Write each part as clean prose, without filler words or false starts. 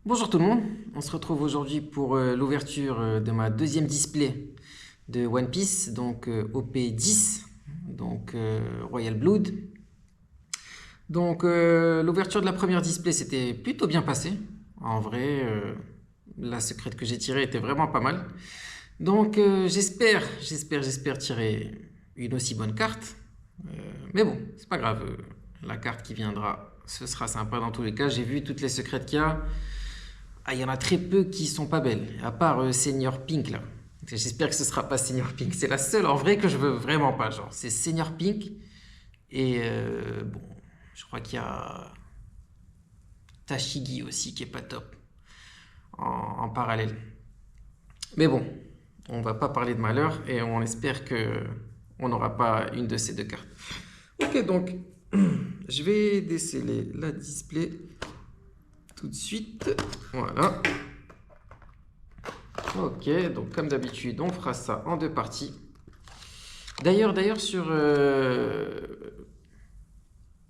Bonjour tout le monde, on se retrouve aujourd'hui pour l'ouverture de ma deuxième display de One Piece, donc OP10, donc Royal Blood. Donc l'ouverture de la première display s'était plutôt bien passée. En vrai, la secrète que j'ai tirée était vraiment pas mal. Donc j'espère tirer une aussi bonne carte. Mais bon, c'est pas grave, la carte qui viendra, ce sera sympa dans tous les cas. J'ai vu toutes les secrètes qu'il y a. Ah, il y en a très peu qui sont pas belles, à part Senior Pink là. J'espère que ce sera pas Senior Pink. C'est la seule en vrai que je veux vraiment pas. Genre, c'est Senior Pink. Et bon, je crois qu'il y a Tashigi aussi qui est pas top en parallèle. Mais bon, on va pas parler de malheur et on espère que on n'aura pas une de ces deux cartes. Ok, donc je vais déceler la display tout de suite. Voilà. Ok, donc comme d'habitude, on fera ça en deux parties. D'ailleurs, sur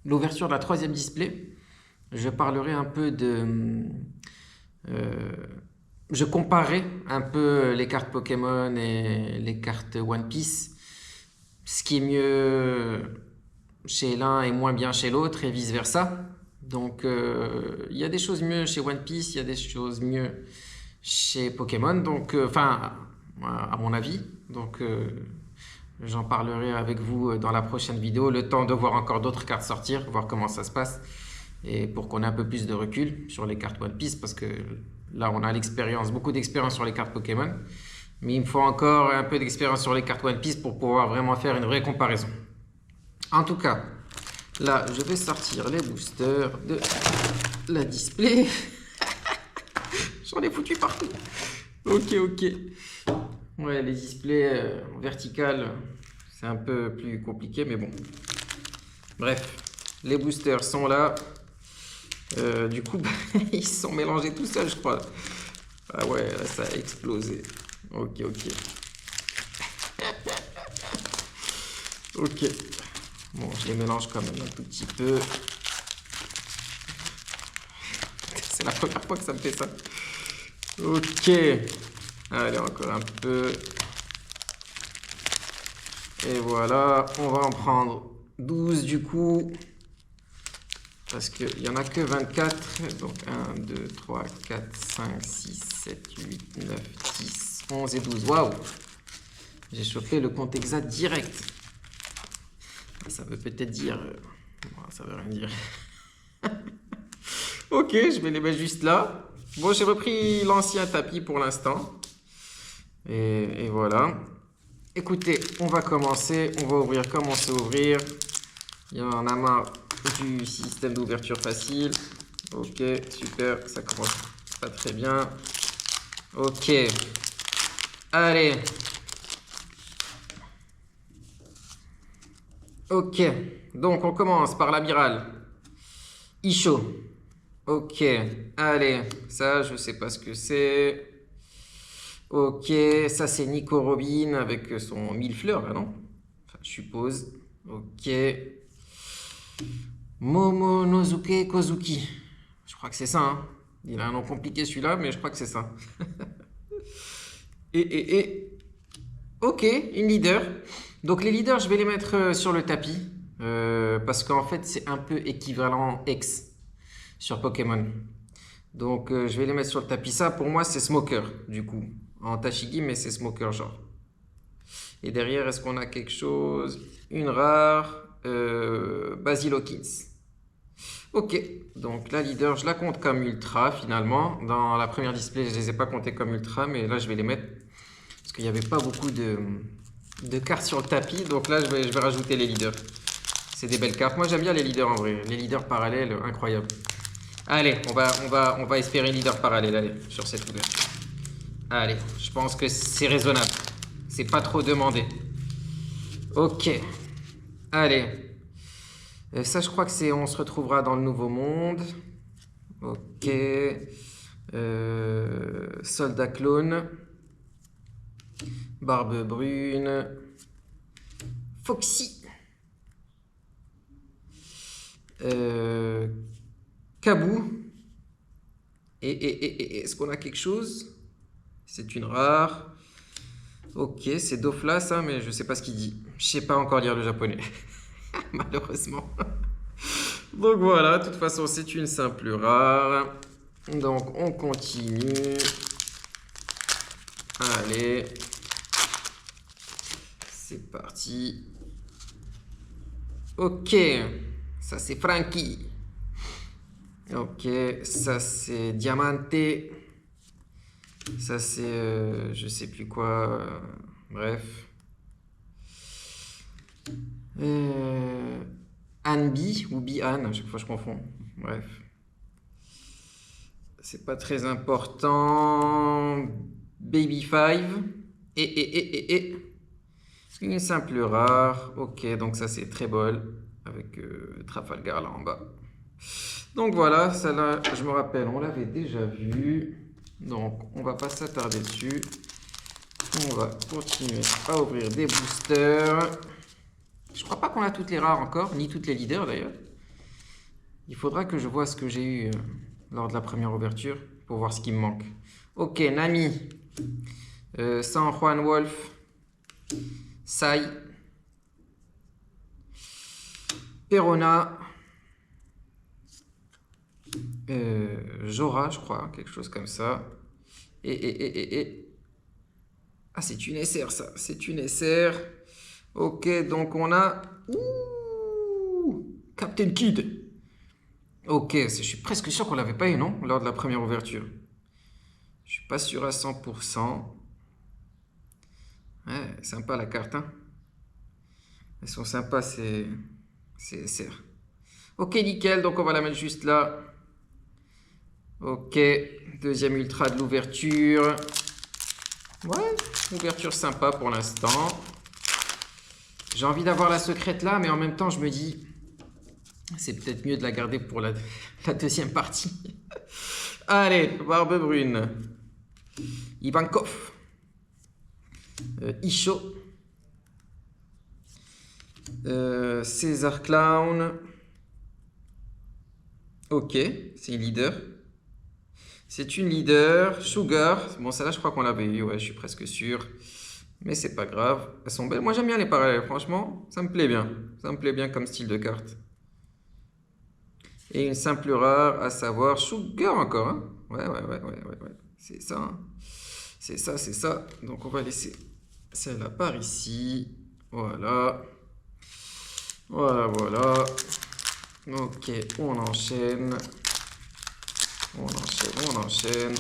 l'ouverture de la troisième display, je parlerai un peu de... euh, je comparerai un peu les cartes Pokémon et les cartes One Piece. Ce qui est mieux chez l'un et moins bien chez l'autre et vice-versa. Donc, il y a des choses mieux chez One Piece, il y a des choses mieux chez Pokémon. Donc, enfin, à mon avis. Donc, j'en parlerai avec vous dans la prochaine vidéo. Le temps de voir encore d'autres cartes sortir, voir comment ça se passe. Et pour qu'on ait un peu plus de recul sur les cartes One Piece. Parce que là, on a l'expérience, beaucoup d'expérience sur les cartes Pokémon. Mais il me faut encore un peu d'expérience sur les cartes One Piece pour pouvoir vraiment faire une vraie comparaison. En tout cas, là, je vais sortir les boosters de la display. J'en ai foutu partout. Ok. Ouais, les displays verticales, c'est un peu plus compliqué, mais bon. Bref, les boosters sont là. Du coup, ils se sont mélangés tout seuls, je crois. Ah ouais, là, ça a explosé. Ok. Ok. Bon, je les mélange quand même un tout petit peu. C'est la première fois que ça me fait ça. Ok. Allez, encore un peu. Et voilà, on va en prendre 12 du coup. Parce qu'il n'y en a que 24. Donc 1, 2, 3, 4, 5, 6, 7, 8, 9, 10, 11 et 12. Waouh! J'ai chopé le compte exact direct. Ça veut peut-être dire... ça veut rien dire. Ok, je vais les mettre juste là. Bon, j'ai repris l'ancien tapis pour l'instant. Et voilà. Écoutez, on va commencer. On va ouvrir comme on sait ouvrir. Il y en a marre du système d'ouverture facile. Ok, super. Ça commence pas très bien. Ok. Allez. Ok. Donc, on commence par l'amiral. Isho. Ok. Allez. Ça, je sais pas ce que c'est. Ok. Ça, c'est Nico Robin avec son 1000 fleurs, là, non? Enfin, je suppose. Ok. Momonosuke Kozuki. Je crois que c'est ça, hein. Il a un nom compliqué celui-là, mais je crois que c'est ça. Et. Ok, une leader. Donc les leaders, je vais les mettre sur le tapis. Parce qu'en fait, c'est un peu équivalent X sur Pokémon. Donc je vais les mettre sur le tapis. Ça, pour moi, c'est Smoker, du coup. En Tashigi, mais c'est Smoker, genre. Et derrière, est-ce qu'on a quelque chose? Une rare. Basil Hawkins. Ok, donc la leader, je la compte comme ultra finalement. Dans la première display, je ne les ai pas comptés comme ultra, mais là, je vais les mettre. Parce qu'il n'y avait pas beaucoup de cartes sur le tapis. Donc là, je vais rajouter les leaders. C'est des belles cartes. Moi, j'aime bien les leaders en vrai. Les leaders parallèles, incroyable. Allez, on va espérer leader parallèle allez, sur cette ouverture. Allez, je pense que c'est raisonnable. C'est pas trop demandé. Ok. Allez. Ça, je crois que c'est on se retrouvera dans le nouveau monde. Ok. Soldat clone. Barbe brune. Foxy. Kabou. Est-ce qu'on a quelque chose? C'est une rare. Ok, c'est Dofla ça, mais je sais pas ce qu'il dit. Je sais pas encore lire le japonais, malheureusement. Donc voilà, de toute façon, c'est une simple rare. Donc on continue. Allez. C'est parti. Ok, ça c'est Frankie. Ok, ça c'est Diamante. Ça c'est je sais plus quoi. Bref. Anbi ou Bi-An, à chaque fois je confonds. Bref. C'est pas très important. Baby 5. Et. Une simple rare. Ok, donc ça c'est très bol. Avec Trafalgar là en bas. Donc voilà, celle-là, je me rappelle, on l'avait déjà vue. Donc on va pas s'attarder dessus. On va continuer à ouvrir des boosters. Je crois pas qu'on a toutes les rares encore, ni toutes les leaders d'ailleurs. Il faudra que je vois ce que j'ai eu lors de la première ouverture pour voir ce qui me manque. Ok, Nami, San Juan Wolf, Sai, Perona, Jora, je crois, quelque chose comme ça. Ah, c'est une SR ça, c'est une SR. Ok, donc on a... Ouh, Captain Kid. Ok, je suis presque sûr qu'on l'avait pas eu, non? Lors de la première ouverture. Je suis pas sûr à 100%. Ouais, sympa la carte, hein. Elles sont sympas, c'est SR. Ok, nickel, donc on va la mettre juste là. Ok, deuxième ultra de l'ouverture. Ouais, ouverture sympa pour l'instant. J'ai envie d'avoir la secrète là, mais en même temps, je me dis, c'est peut-être mieux de la garder pour la deuxième partie. Allez, Barbe Brune. Ivankov. Isho. César Clown. Ok, c'est une leader. C'est une leader. Sugar. Bon, celle-là, je crois qu'on l'avait eu. Ouais, je suis presque sûr. Mais c'est pas grave. Elles sont belles. Moi, j'aime bien les parallèles. Franchement, ça me plaît bien. Ça me plaît bien comme style de carte. Et une simple rare, à savoir Sugar encore. Hein. Ouais. C'est ça. Hein. C'est ça, c'est ça. Donc, on va laisser celle-là par ici. Voilà. Voilà. Ok, on enchaîne. On enchaîne.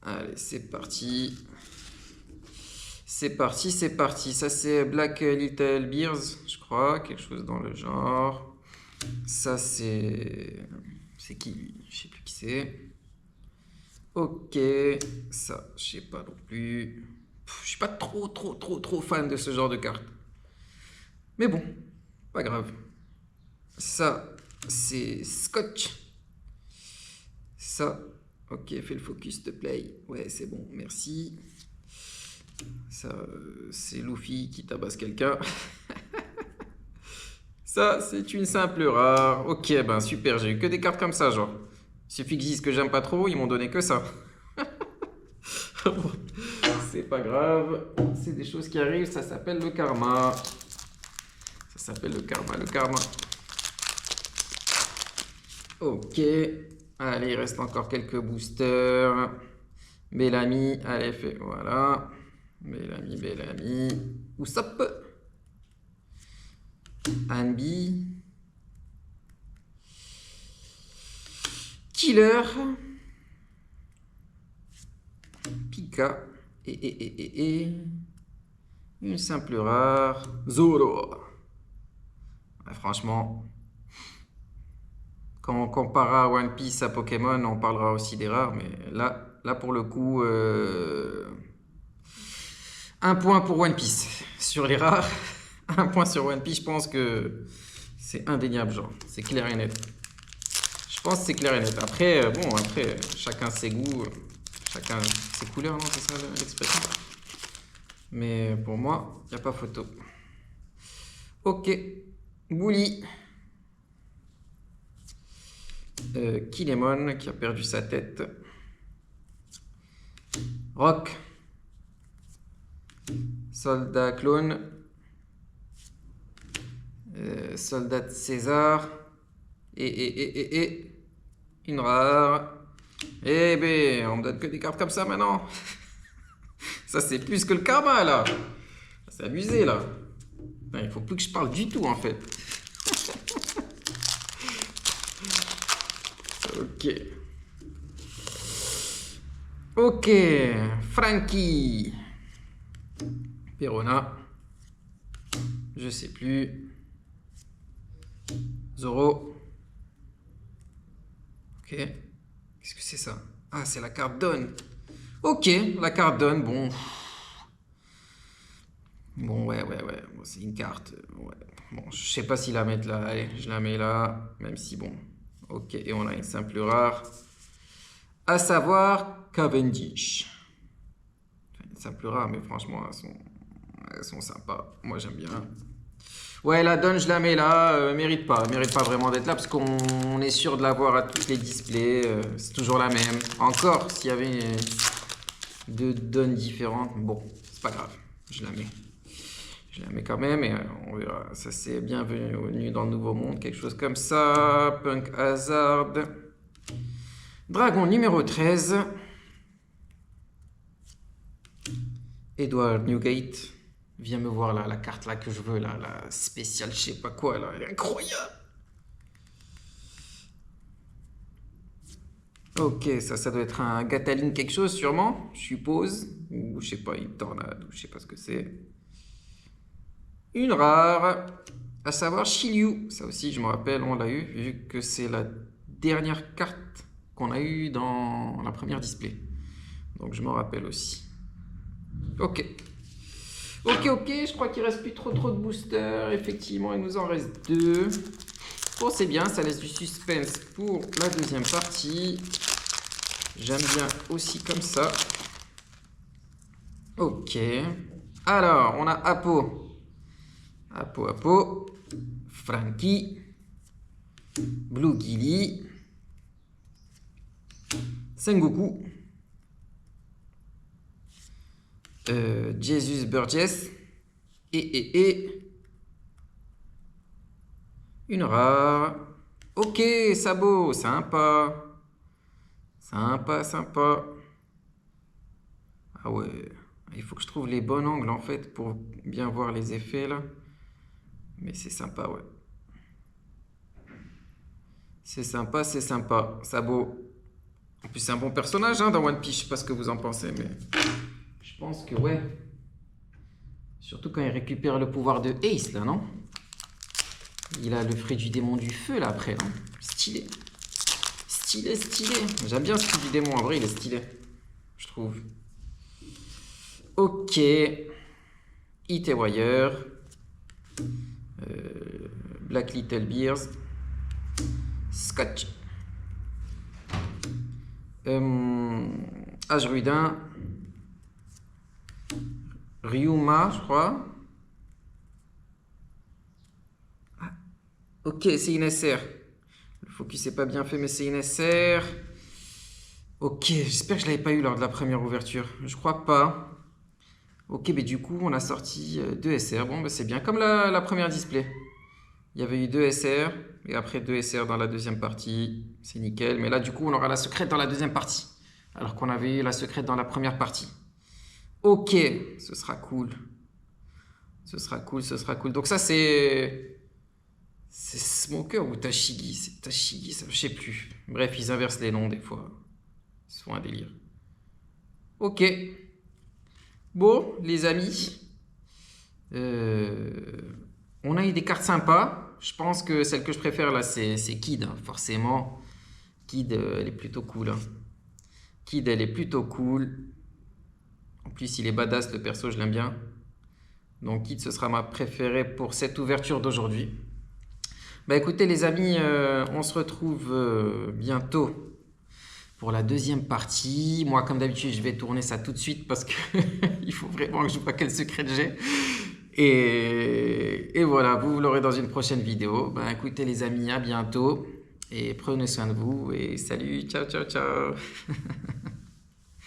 Allez, c'est parti. C'est parti. Ça, c'est Black Little Bears, je crois. Quelque chose dans le genre. Ça, c'est... C'est qui, lui? Je sais plus qui c'est. Ok. Ça, je sais pas non plus. Je suis pas trop fan de ce genre de carte. Mais bon, pas grave. Ça, c'est Scotch. Ça, ok, fais le focus, s'il te plaît. Ouais, c'est bon, merci. Ça, c'est Luffy qui tabasse quelqu'un. Ça, c'est une simple rare. Ok, ben super, j'ai eu que des cartes comme ça, genre. Il suffit que je dise que j'aime pas trop, ils m'ont donné que ça. Bon, c'est pas grave, c'est des choses qui arrivent, ça s'appelle le karma. Ça s'appelle le karma. Ok, allez, il reste encore quelques boosters. Bellamy, allez, fait, voilà. Bellamy. Usopp. Anbi. Killer. Pika. Et. Une simple rare. Zoro. Ouais, franchement, quand on comparera One Piece à Pokémon, on parlera aussi des rares, mais là pour le coup, un point pour One Piece sur les rares. Un point sur One Piece, je pense que c'est indéniable, genre, c'est clair et net. Je pense que c'est clair et net. Après, chacun ses goûts, chacun ses couleurs, non, c'est ça l'expression. Mais pour moi, il n'y a pas photo. Ok, Bouli. Kinemon qui a perdu sa tête. Rock. Soldat clone. Soldat de César. Et une rare. Eh ben, on me donne que des cartes comme ça maintenant. Ça, c'est plus que le karma, là. C'est abusé, là. Putain, il faut plus que je parle du tout, en fait. Ok. Ok. Frankie. Perona. Je sais plus. Zoro. Ok. Qu'est-ce que c'est ça? Ah, c'est la carte Donne. Ok, la carte Donne, bon. Bon, ouais. Bon, c'est une carte. Ouais. Bon, je sais pas si la mettre là. Allez, je la mets là. Même si, bon. Ok, et on a une simple rare. À savoir Cavendish. Enfin, une simple rare, mais franchement, elles sont sympas. Moi, j'aime bien. Ouais, la Donne, je la mets là. Mérite pas vraiment d'être là parce qu'on est sûr de l'avoir à tous les displays. C'est toujours la même. Encore, s'il y avait deux Donnes différentes, bon, c'est pas grave. Je la mets. Je la mets quand même et on verra. Ça, c'est bienvenu dans le nouveau monde. Quelque chose comme ça. Punk Hazard. Dragon numéro 13. Edward Newgate. Viens me voir là, la carte là que je veux, là, la spéciale, je sais pas quoi, là, elle est incroyable. Ok, ça doit être un Gataline quelque chose sûrement, je suppose. Ou je sais pas, une tornade, ou je sais pas ce que c'est. Une rare, à savoir Shiryu. Ça aussi, je me rappelle, on l'a eu, vu que c'est la dernière carte qu'on a eue dans la première display. Donc je m'en rappelle aussi. Ok. Ok, je crois qu'il reste plus trop de boosters. Effectivement, il nous en reste 2. Bon, c'est bien, ça laisse du suspense pour la deuxième partie. J'aime bien aussi comme ça. Ok. Alors, on a Apo. Frankie. Blue Gilly. Sengoku. Jesus Burgess et une rare. Ok, Sabot, sympa. Ah ouais, il faut que je trouve les bons angles en fait pour bien voir les effets là. Mais c'est sympa, ouais. C'est sympa, Sabot. En plus, c'est un bon personnage hein, dans One Piece, je sais pas ce que vous en pensez, mais je pense que ouais. Surtout quand il récupère le pouvoir de Ace, là, non? Il a le fruit du démon du feu, là, après, non? Stylé. J'aime bien ce fruit du démon, en vrai, il est stylé. Je trouve. Ok. Hit et Wire. Black Little Bears. Scotch. Ashruidin. Ryuma, je crois. Ah, ok, c'est une SR. Le focus n'est pas bien fait, mais c'est une SR. Ok, j'espère que je ne l'avais pas eu lors de la première ouverture. Je crois pas. Ok, mais du coup, on a sorti 2 SR. Bon, bah, c'est bien. Comme la première display. Il y avait eu 2 SR. Et après 2 SR dans la deuxième partie. C'est nickel. Mais là, du coup, on aura la secrète dans la deuxième partie. Alors qu'on avait eu la secrète dans la première partie. Ok, ce sera cool. Ce sera cool. Donc ça, c'est Smoker ou Tashigi? C'est Tashigi, ça, je sais plus. Bref, ils inversent les noms des fois. Ils se font un délire. Ok. Bon, les amis. On a eu des cartes sympas. Je pense que celle que je préfère là, c'est Kid, hein, forcément. Kid, elle est plutôt cool. Hein. Kid, elle est plutôt cool. En plus, il est badass, le perso, je l'aime bien. Donc Kid, ce sera ma préférée pour cette ouverture d'aujourd'hui. Bah écoutez les amis, on se retrouve bientôt pour la deuxième partie. Moi, comme d'habitude, je vais tourner ça tout de suite parce que il faut vraiment que je vois quel secret j'ai. Et voilà, vous l'aurez dans une prochaine vidéo. Bah écoutez les amis, à bientôt. Et prenez soin de vous et salut, ciao, ciao, ciao.